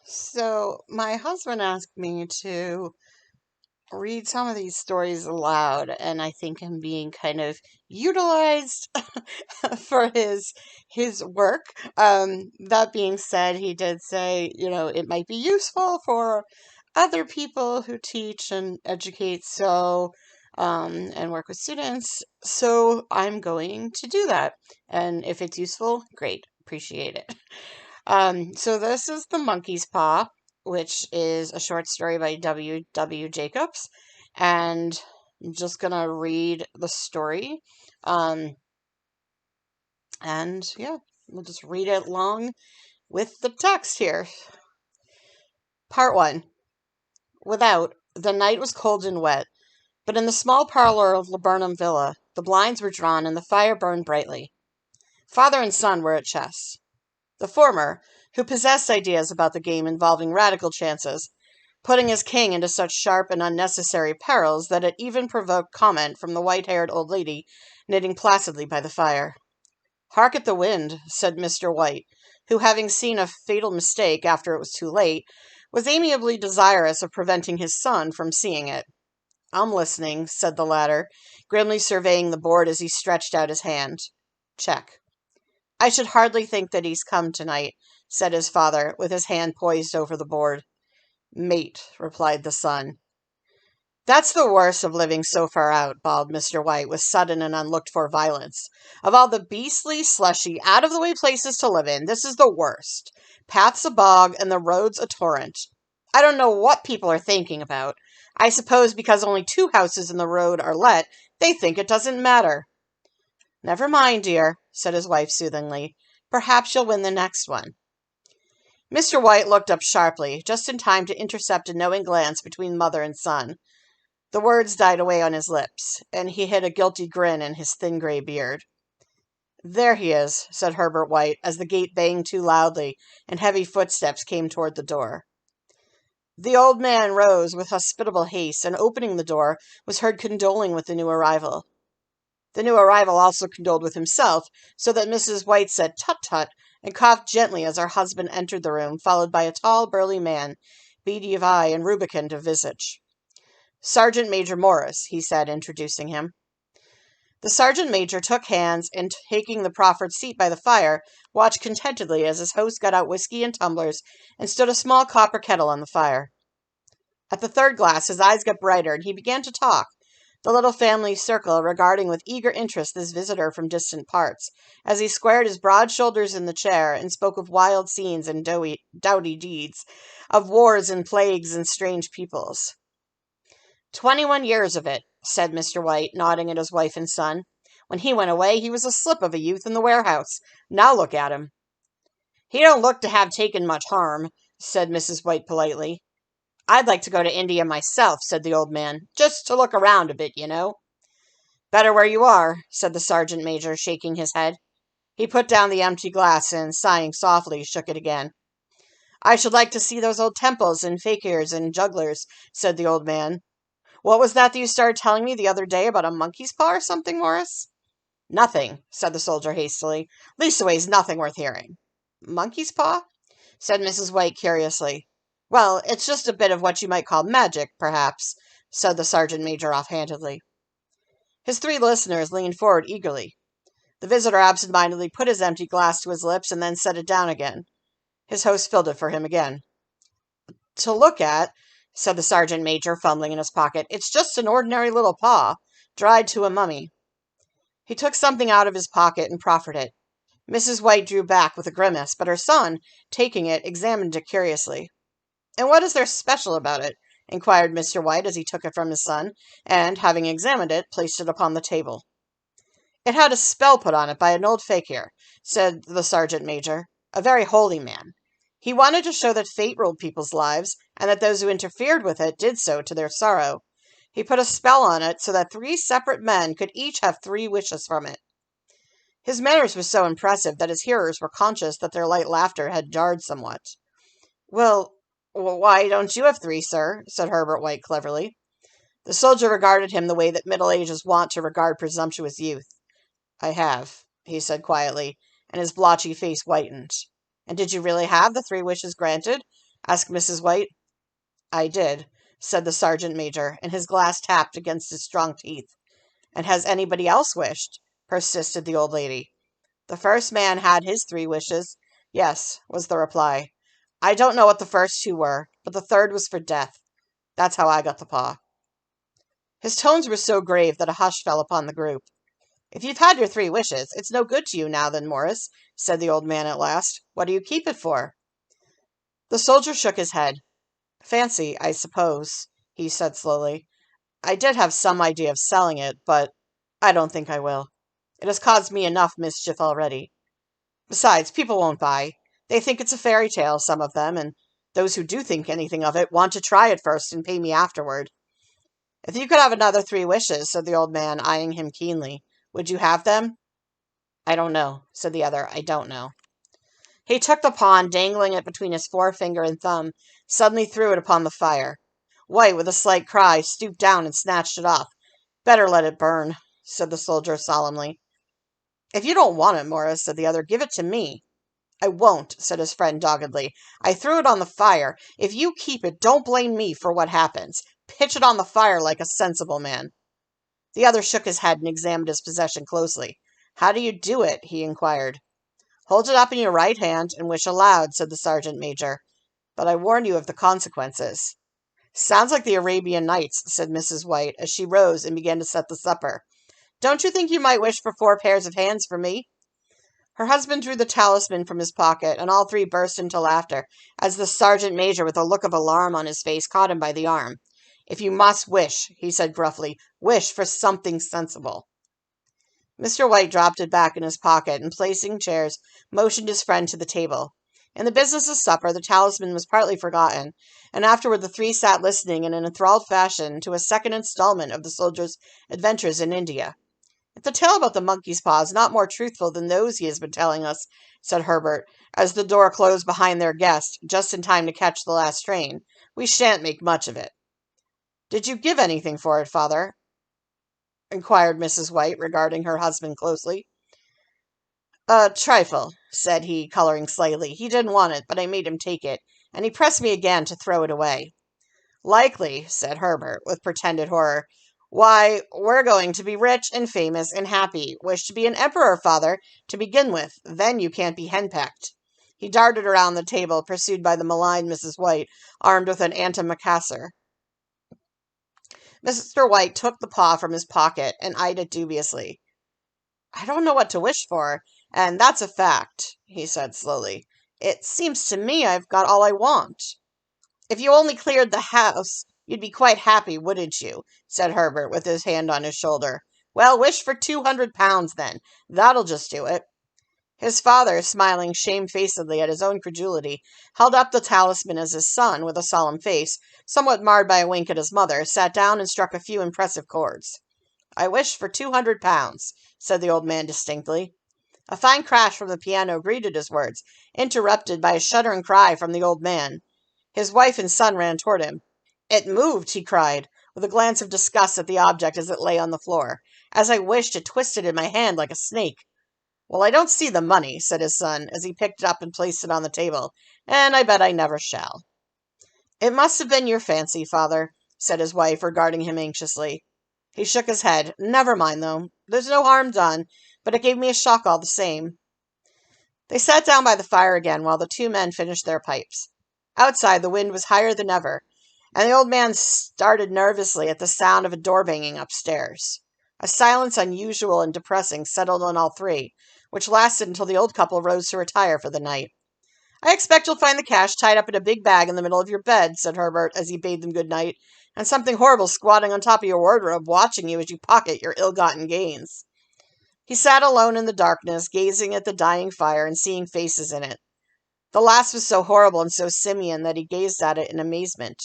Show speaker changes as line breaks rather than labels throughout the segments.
So, my husband asked me to read some of these stories aloud, and I think I'm being kind of utilized for his work. That being said, he did say, it might be useful for other people who teach and educate, and work with students. So, I'm going to do that. And if it's useful, great. Appreciate it. So this is The Monkey's Paw, which is a short story by W. W. Jacobs, and I'm just gonna read the story. Um, and yeah, we'll just read it along with the text here. Part 1. Without, the night was cold and wet, but in the small parlor of Laburnum Villa, the blinds were drawn and the fire burned brightly. Father and son were at chess. The former, who possessed ideas about the game involving radical chances, putting his king into such sharp and unnecessary perils that it even provoked comment from the white-haired old lady knitting placidly by the fire. "Hark at the wind," said Mr. White, who, having seen a fatal mistake after it was too late, was amiably desirous of preventing his son from seeing it. "I'm listening," said the latter, grimly surveying the board as he stretched out his hand. Check. "I should hardly think that he's come tonight," said his father, with his hand poised over the board. "Mate," replied the son. "That's the worst of living so far out," bawled Mr. White, with sudden and unlooked-for violence. "Of all the beastly, slushy, out-of-the-way places to live in, this is the worst. Paths a bog, and the roads a torrent. I don't know what people are thinking about. I suppose because only 2 houses in the road are let, they think it doesn't matter." "Never mind, dear," said his wife soothingly. "Perhaps you'll win the next one." Mr. White looked up sharply, just in time to intercept a knowing glance between mother and son. The words died away on his lips, and he hid a guilty grin in his thin gray beard. "There he is," said Herbert White, as the gate banged too loudly and heavy footsteps came toward the door. The old man rose with hospitable haste, and opening the door, was heard condoling with the new arrival. The new arrival also condoled with himself, so that Mrs. White said "tut-tut," and coughed gently as her husband entered the room, followed by a tall, burly man, beady of eye and rubicund of visage. "Sergeant Major Morris," he said, introducing him. The sergeant major took hands, and taking the proffered seat by the fire, watched contentedly as his host got out whiskey and tumblers and stood a small copper kettle on the fire. At the third glass his eyes got brighter, and he began to talk, the little family circle regarding with eager interest this visitor from distant parts, as he squared his broad shoulders in the chair and spoke of wild scenes and doughty deeds, of wars and plagues and strange peoples. 21 years of it," said Mr. White, nodding at his wife and son. "When he went away, he was a slip of a youth in the warehouse. Now look at him." "He don't look to have taken much harm," said Mrs. White politely. "I'd like to go to India myself," said the old man, "just to look around a bit, you know." "Better where you are," said the sergeant major, shaking his head. He put down the empty glass and, sighing softly, shook it again. "I should like to see those old temples and fakirs and jugglers," said the old man. "What was that you started telling me the other day about a monkey's paw or something, Morris?" "Nothing," said the soldier hastily. "Leastways, nothing worth hearing." "Monkey's paw?" said Mrs. White curiously. "Well, it's just a bit of what you might call magic, perhaps," said the sergeant major offhandedly. His 3 listeners leaned forward eagerly. The visitor absent-mindedly put his empty glass to his lips and then set it down again. His host filled it for him again. "To look at," said the sergeant major, fumbling in his pocket, "it's just an ordinary little paw, dried to a mummy." He took something out of his pocket and proffered it. Mrs. White drew back with a grimace, but her son, taking it, examined it curiously. "And what is there special about it?" inquired Mr. White as he took it from his son, and, having examined it, placed it upon the table. "It had a spell put on it by an old fakir," said the sergeant major, "a very holy man. He wanted to show that fate ruled people's lives, and that those who interfered with it did so to their sorrow. He put a spell on it so that 3 separate men could each have 3 wishes from it." His manners were so impressive that his hearers were conscious that their light laughter had jarred somewhat. "Well, why don't you have 3, sir?" said Herbert White cleverly. The soldier regarded him the way that middle age is wont to regard presumptuous youth. "I have," he said quietly, and his blotchy face whitened. "And did you really have the 3 wishes granted?" asked Mrs. White. I did, said the sergeant major, and his glass tapped against his strong teeth. And has anybody else wished? Persisted the old lady. The first man had his 3 wishes. Yes, was the reply. I don't know what the first 2 were, but the third was for death. That's how I got the paw. His tones were so grave that a hush fell upon the group. If you've had your 3 wishes, it's no good to you now then, Morris, said the old man at last. What do you keep it for? The soldier shook his head. Fancy, I suppose, he said slowly. I did have some idea of selling it, but I don't think I will. It has caused me enough mischief already. Besides, people won't buy. They think it's a fairy tale, some of them, and those who do think anything of it want to try it first and pay me afterward. If you could have another 3 wishes, said the old man, eyeing him keenly, would you have them? I don't know, said the other. I don't know. He took the pawn, dangling it between his forefinger and thumb, suddenly threw it upon the fire. White, with a slight cry, stooped down and snatched it off. Better let it burn, said the soldier solemnly. If you don't want it, Morris, said the other, give it to me. I won't, said his friend doggedly. I threw it on the fire. If you keep it, don't blame me for what happens. Pitch it on the fire like a sensible man. The other shook his head and examined his possession closely. How do you do it? He inquired. Hold it up in your right hand and wish aloud, said the sergeant major. But I warn you of the consequences. Sounds like the Arabian Nights, said Mrs. White, as she rose and began to set the supper. Don't you think you might wish for 4 pairs of hands for me? Her husband drew the talisman from his pocket, and all 3 burst into laughter, as the sergeant major, with a look of alarm on his face, caught him by the arm. If you must wish, he said gruffly, wish for something sensible. Mr. White dropped it back in his pocket, and placing chairs, motioned his friend to the table. In the business of supper, the talisman was partly forgotten, and afterward the 3 sat listening in an enthralled fashion to a second installment of the soldier's adventures in India. If the tale about the monkey's paw is not more truthful than those he has been telling us, said Herbert, as the door closed behind their guest, just in time to catch the last train, we shan't make much of it. Did you give anything for it, father? Inquired Mrs. White, regarding her husband closely. A trifle, said he, coloring slightly. He didn't want it, but I made him take it, and he pressed me again to throw it away. Likely, said Herbert, with pretended horror. Why, we're going to be rich and famous and happy. Wish to be an emperor, father, to begin with. Then you can't be henpecked. He darted around the table, pursued by the maligned Mrs. White, armed with an antimacassar. Mr. White took the paw from his pocket and eyed it dubiously. I don't know what to wish for, and that's a fact, he said slowly. It seems to me I've got all I want. If you only cleared the house, you'd be quite happy, wouldn't you? Said Herbert, with his hand on his shoulder. Well, wish for £200, then. That'll just do it. His father, smiling shamefacedly at his own credulity, held up the talisman as his son, with a solemn face, somewhat marred by a wink at his mother, sat down and struck a few impressive chords. I wish for £200, said the old man distinctly. A fine crash from the piano greeted his words, interrupted by a shuddering cry from the old man. His wife and son ran toward him. It moved, he cried, with a glance of disgust at the object as it lay on the floor. As I wished, it twisted in my hand like a snake. Well, I don't see the money, said his son, as he picked it up and placed it on the table, and I bet I never shall. It must have been your fancy, father, said his wife, regarding him anxiously. He shook his head. Never mind, though. There's no harm done, but it gave me a shock all the same. They sat down by the fire again while the 2 men finished their pipes. Outside, the wind was higher than ever, and the old man started nervously at the sound of a door banging upstairs. A silence unusual and depressing settled on all 3, which lasted until the old couple rose to retire for the night. I expect you'll find the cash tied up in a big bag in the middle of your bed, said Herbert, as he bade them good night, and something horrible squatting on top of your wardrobe, watching you as you pocket your ill-gotten gains. He sat alone in the darkness, gazing at the dying fire and seeing faces in it. The last was so horrible and so simian that he gazed at it in amazement.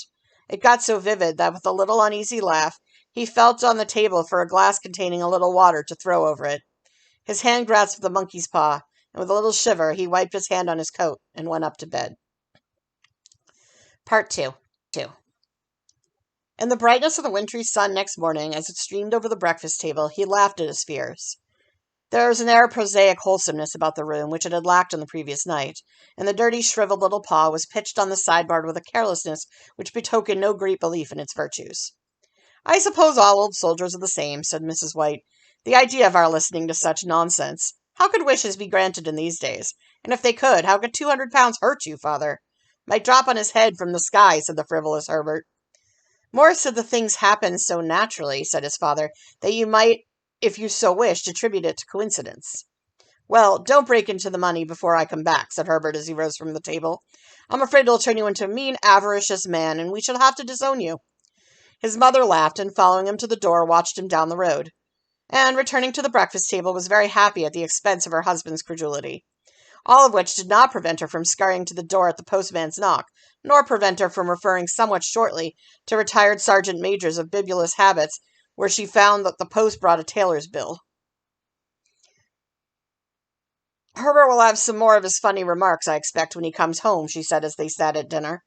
It got so vivid that, with a little uneasy laugh, he felt on the table for a glass containing a little water to throw over it. His hand grasped the monkey's paw, and with a little shiver he wiped his hand on his coat and went up to bed. Part 2. In the brightness of the wintry sun next morning, as it streamed over the breakfast table, he laughed at his fears. There was an air of prosaic wholesomeness about the room which it had lacked on the previous night, and the dirty, shriveled little paw was pitched on the sideboard with a carelessness which betokened no great belief in its virtues. "I suppose all old soldiers are the same," said Mrs. White. "The idea of our listening to such nonsense! How could wishes be granted in these days? And if they could, how could £200 hurt you, father?" "Might drop on his head from the sky," said the frivolous Herbert. "Morris said the things happened so naturally," said his father, "that you might, if you so wished, attribute it to coincidence." "Well, don't break into the money before I come back," said Herbert as he rose from the table. "I'm afraid it'll turn you into a mean, avaricious man, and we shall have to disown you." His mother laughed, and following him to the door, watched him down the road, and, returning to the breakfast table, was very happy at the expense of her husband's credulity. All of which did not prevent her from scurrying to the door at the postman's knock, nor prevent her from referring somewhat shortly to retired sergeant majors of bibulous habits, where she found that the post brought a tailor's bill. "Herbert will have some more of his funny remarks, I expect, when he comes home," she said as they sat at dinner.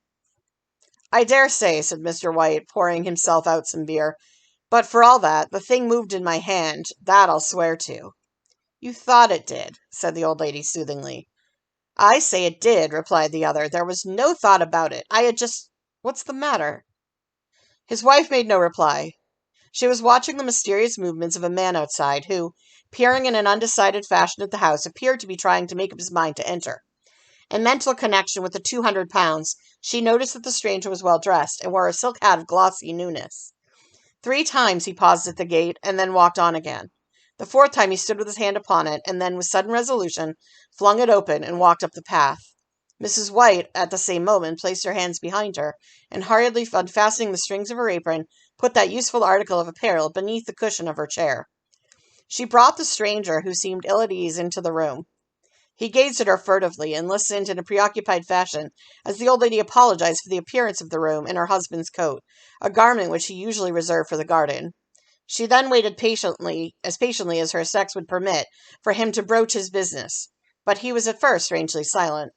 "I dare say," said Mr. White, pouring himself out some beer. "But for all that, the thing moved in my hand, that I'll swear to." "You thought it did," said the old lady soothingly. "I say it did," replied the other. "There was no thought about it. I had just— What's the matter?" His wife made no reply. She was watching the mysterious movements of a man outside, who, peering in an undecided fashion at the house, appeared to be trying to make up his mind to enter. In mental connection with the £200, she noticed that the stranger was well dressed, and wore a silk hat of glossy newness. 3 times he paused at the gate, and then walked on again. The 4th time he stood with his hand upon it, and then, with sudden resolution, flung it open and walked up the path. Mrs. White, at the same moment, placed her hands behind her, and hurriedly unfastening the strings of her apron, put that useful article of apparel beneath the cushion of her chair. She brought the stranger, who seemed ill at ease, into the room. He gazed at her furtively, and listened in a preoccupied fashion as the old lady apologized for the appearance of the room in her husband's coat, a garment which she usually reserved for the garden. She then waited patiently as her sex would permit, for him to broach his business, but he was at first strangely silent.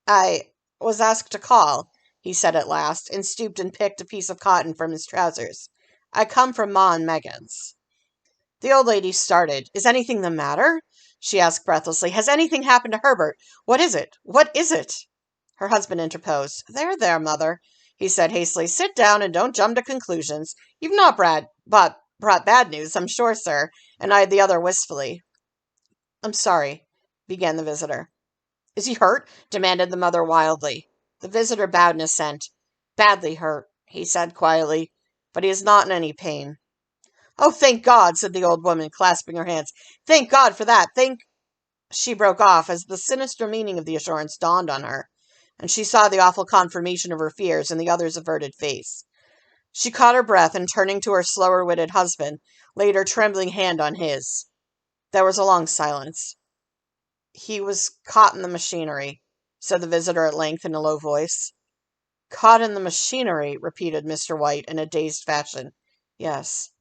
"I was asked to call," he said at last, and stooped and picked a piece of cotton from his trousers. "I come from Ma and Megan's." The old lady started. "Is anything the matter?" she asked breathlessly. "Has anything happened to Herbert? What is it? What is it?" Her husband interposed. "There, mother," he said hastily. "Sit down and don't jump to conclusions. You've not brought bad news, I'm sure, sir," and eyed the other wistfully. "I'm sorry," began the visitor. "Is he hurt?" demanded the mother wildly. The visitor bowed in assent. "Badly hurt," he said quietly, "but he is not in any pain." "Oh, thank God!" said the old woman, clasping her hands. "Thank God for that! Thank—" She broke off as the sinister meaning of the assurance dawned on her, and she saw the awful confirmation of her fears in the other's averted face. She caught her breath, and turning to her slower-witted husband, laid her trembling hand on his. There was a long silence. "He was caught in the machinery," said the visitor at length in a low voice. "Caught in the machinery," repeated Mr. White in a dazed fashion. "Yes."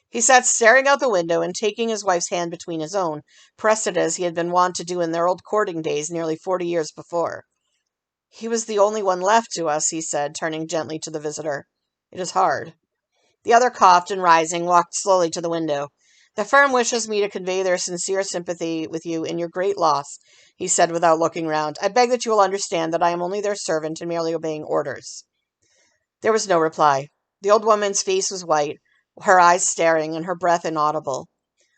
He sat staring out the window, and taking his wife's hand between his own, pressed it as he had been wont to do in their old courting days nearly 40 years before. "He was the only one left to us," he said, turning gently to the visitor. "It is hard." The other coughed, and rising, walked slowly to the window. "The firm wishes me to convey their sincere sympathy with you in your great loss," he said without looking round. "I beg that you will understand that I am only their servant and merely obeying orders." There was no reply. The old woman's face was white, her eyes staring, and her breath inaudible.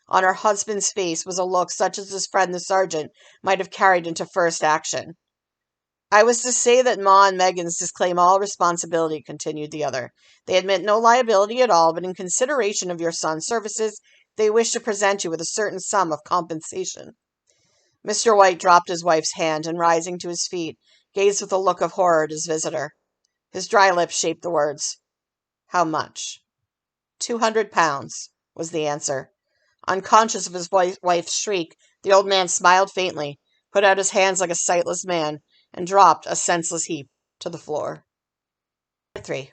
On her husband's face was a look such as his friend the sergeant might have carried into first action. "I was to say that Ma and Meggins disclaim all responsibility," continued the other. "They admit no liability at all, but in consideration of your son's services, they wish to present you with a certain sum of compensation." Mr. White dropped his wife's hand, and rising to his feet, gazed with a look of horror at his visitor. His dry lips shaped the words. "How much?" £200, was the answer. Unconscious of his wife's shriek, the old man smiled faintly, put out his hands like a sightless man, and dropped, a senseless heap, to the floor. 3.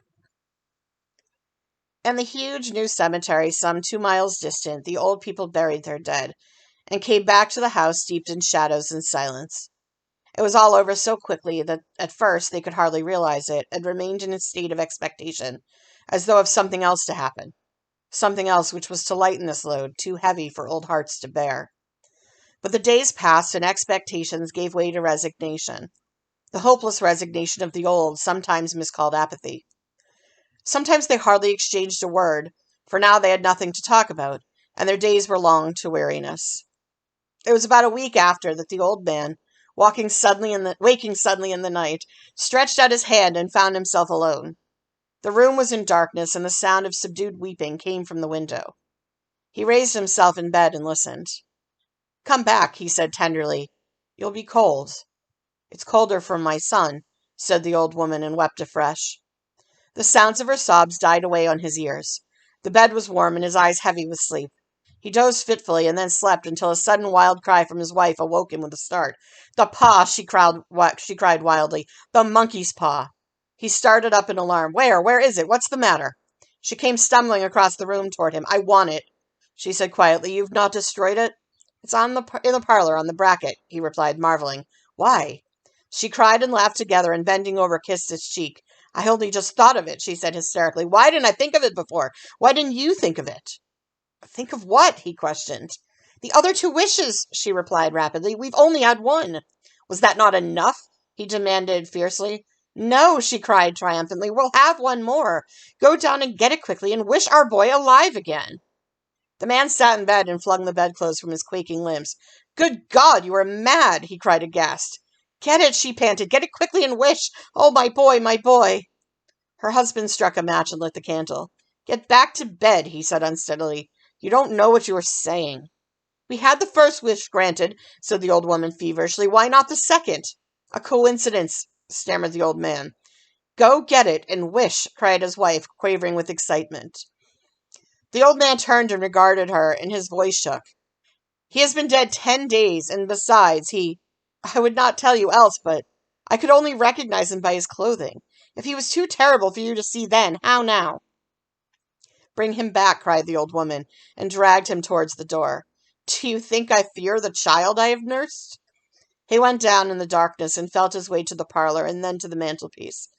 In the huge new cemetery some 2 miles distant, the old people buried their dead, and came back to the house steeped in shadows and silence. It was all over so quickly that at first they could hardly realize it, and remained in a state of expectation, as though of something else to happen. Something else which was to lighten this load, too heavy for old hearts to bear. But the days passed, and expectations gave way to resignation. The hopeless resignation of the old, sometimes miscalled apathy. Sometimes they hardly exchanged a word, for now they had nothing to talk about, and their days were long to weariness. It was about a week after that the old man, waking suddenly in the night, stretched out his hand and found himself alone. The room was in darkness, and the sound of subdued weeping came from the window. He raised himself in bed and listened. "Come back," he said tenderly. "You'll be cold." "It's colder for my son," said the old woman, and wept afresh. The sounds of her sobs died away on his ears. The bed was warm, and his eyes heavy with sleep. He dozed fitfully, and then slept until a sudden wild cry from his wife awoke him with a start. "The paw!" she cried wildly. "The monkey's paw!" He started up in alarm. Where is it? What's the matter?" She came stumbling across the room toward him. "I want it," she said quietly. "You've not destroyed it?" "It's in the parlor, on the bracket," he replied, marveling. "Why?" She cried and laughed together, and bending over, kissed his cheek. "I only just thought of it," she said hysterically. "Why didn't I think of it before? Why didn't you think of it?" "Think of what?" he questioned. "The other two wishes," she replied rapidly. "We've only had one." "Was that not enough?" he demanded fiercely. "No," she cried triumphantly. "We'll have one more. Go down and get it quickly and wish our boy alive again." The man sat in bed and flung the bedclothes from his quaking limbs. "Good God, you are mad!" he cried aghast. "Get it," she panted. "Get it quickly and wish. Oh, my boy, my boy." Her husband struck a match and lit the candle. "Get back to bed," he said unsteadily. "You don't know what you are saying." "We had the first wish granted," said the old woman feverishly. "Why not the second?" "A coincidence," stammered the old man. "Go get it and wish," cried his wife, quavering with excitement. The old man turned and regarded her, and his voice shook. "He has been dead 10 days, and besides, I would not tell you else, but I could only recognize him by his clothing. If he was too terrible for you to see then, how now?" "Bring him back," cried the old woman, and dragged him towards the door. "Do you think I fear the child I have nursed?" He went down in the darkness and felt his way to the parlor and then to the mantelpiece.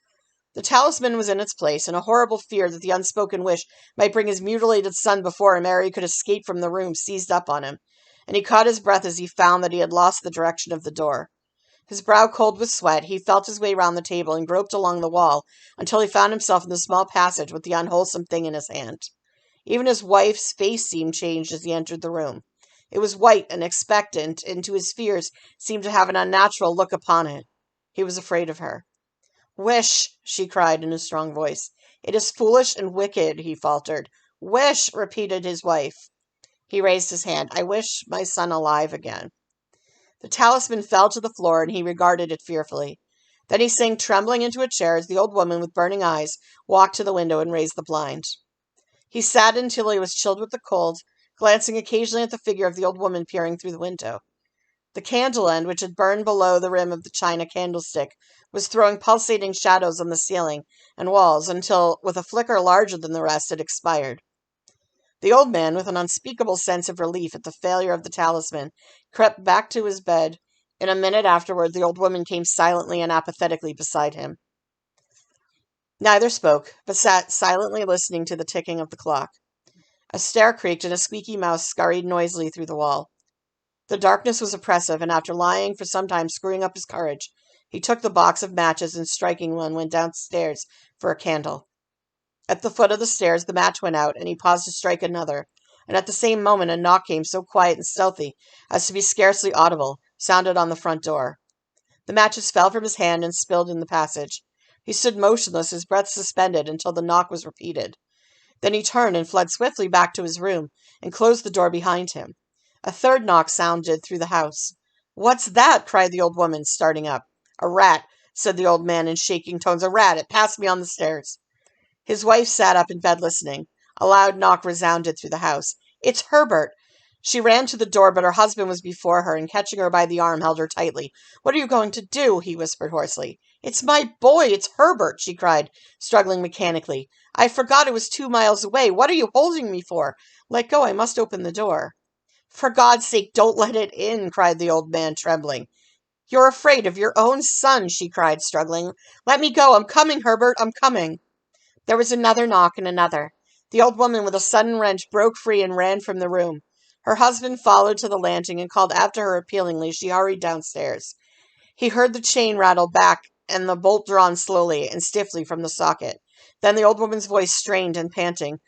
The talisman was in its place, and a horrible fear that the unspoken wish might bring his mutilated son before him ere he could escape from the room seized up on him, and he caught his breath as he found that he had lost the direction of the door. His brow cold with sweat, he felt his way round the table and groped along the wall until he found himself in the small passage with the unwholesome thing in his hand. Even his wife's face seemed changed as he entered the room. It was white and expectant, and to his fears seemed to have an unnatural look upon it. He was afraid of her. "Wish," she cried in a strong voice. "It is foolish and wicked," he faltered. "Wish," repeated his wife. He raised his hand. "I wish my son alive again." The talisman fell to the floor, and he regarded it fearfully. Then he sank trembling into a chair as the old woman, with burning eyes, walked to the window and raised the blind. He sat until he was chilled with the cold, glancing occasionally at the figure of the old woman peering through the window. The candle end, which had burned below the rim of the china candlestick, was throwing pulsating shadows on the ceiling and walls until, with a flicker larger than the rest, it expired. The old man, with an unspeakable sense of relief at the failure of the talisman, crept back to his bed. In a minute afterward, the old woman came silently and apathetically beside him. Neither spoke, but sat silently listening to the ticking of the clock. A stair creaked, and a squeaky mouse scurried noisily through the wall. The darkness was oppressive, and after lying for some time screwing up his courage, he took the box of matches and, striking one, went downstairs for a candle. At the foot of the stairs the match went out, and he paused to strike another, and at the same moment a knock came, so quiet and stealthy as to be scarcely audible, sounded on the front door. The matches fell from his hand and spilled in the passage. He stood motionless, his breath suspended, until the knock was repeated. Then he turned and fled swiftly back to his room, and closed the door behind him. A third knock sounded through the house. "What's that?" cried the old woman, starting up. "A rat," said the old man in shaking tones. "A rat. It passed me on the stairs." His wife sat up in bed listening. A loud knock resounded through the house. "It's Herbert." She ran to the door, but her husband was before her, and catching her by the arm, held her tightly. "What are you going to do?" he whispered hoarsely. "It's my boy! It's Herbert!" she cried, struggling mechanically. "I forgot it was 2 miles away. What are you holding me for? Let go. I must open the door." "For God's sake, don't let it in," cried the old man, trembling. "You're afraid of your own son," she cried, struggling. "Let me go. I'm coming, Herbert. I'm coming." There was another knock and another. The old woman, with a sudden wrench, broke free and ran from the room. Her husband followed to the landing and called after her appealingly. She hurried downstairs. He heard the chain rattle back and the bolt drawn slowly and stiffly from the socket. Then the old woman's voice, strained and panting.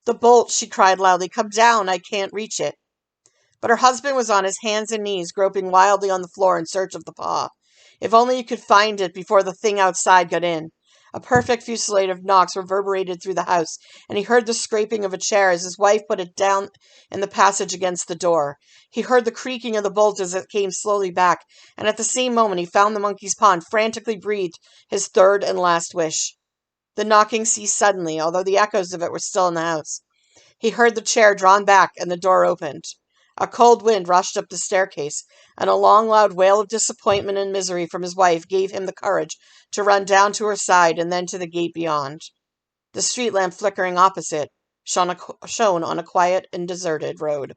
"The bolt," she cried loudly. "Come down. I can't reach it." But her husband was on his hands and knees, groping wildly on the floor in search of the paw. If only he could find it before the thing outside got in. A perfect fusillade of knocks reverberated through the house, and he heard the scraping of a chair as his wife put it down in the passage against the door. He heard the creaking of the bolt as it came slowly back, and at the same moment he found the monkey's paw and frantically breathed his third and last wish. The knocking ceased suddenly, although the echoes of it were still in the house. He heard the chair drawn back and the door opened. A cold wind rushed up the staircase, and a long, loud wail of disappointment and misery from his wife gave him the courage to run down to her side and then to the gate beyond. The street lamp flickering opposite shone on a quiet and deserted road.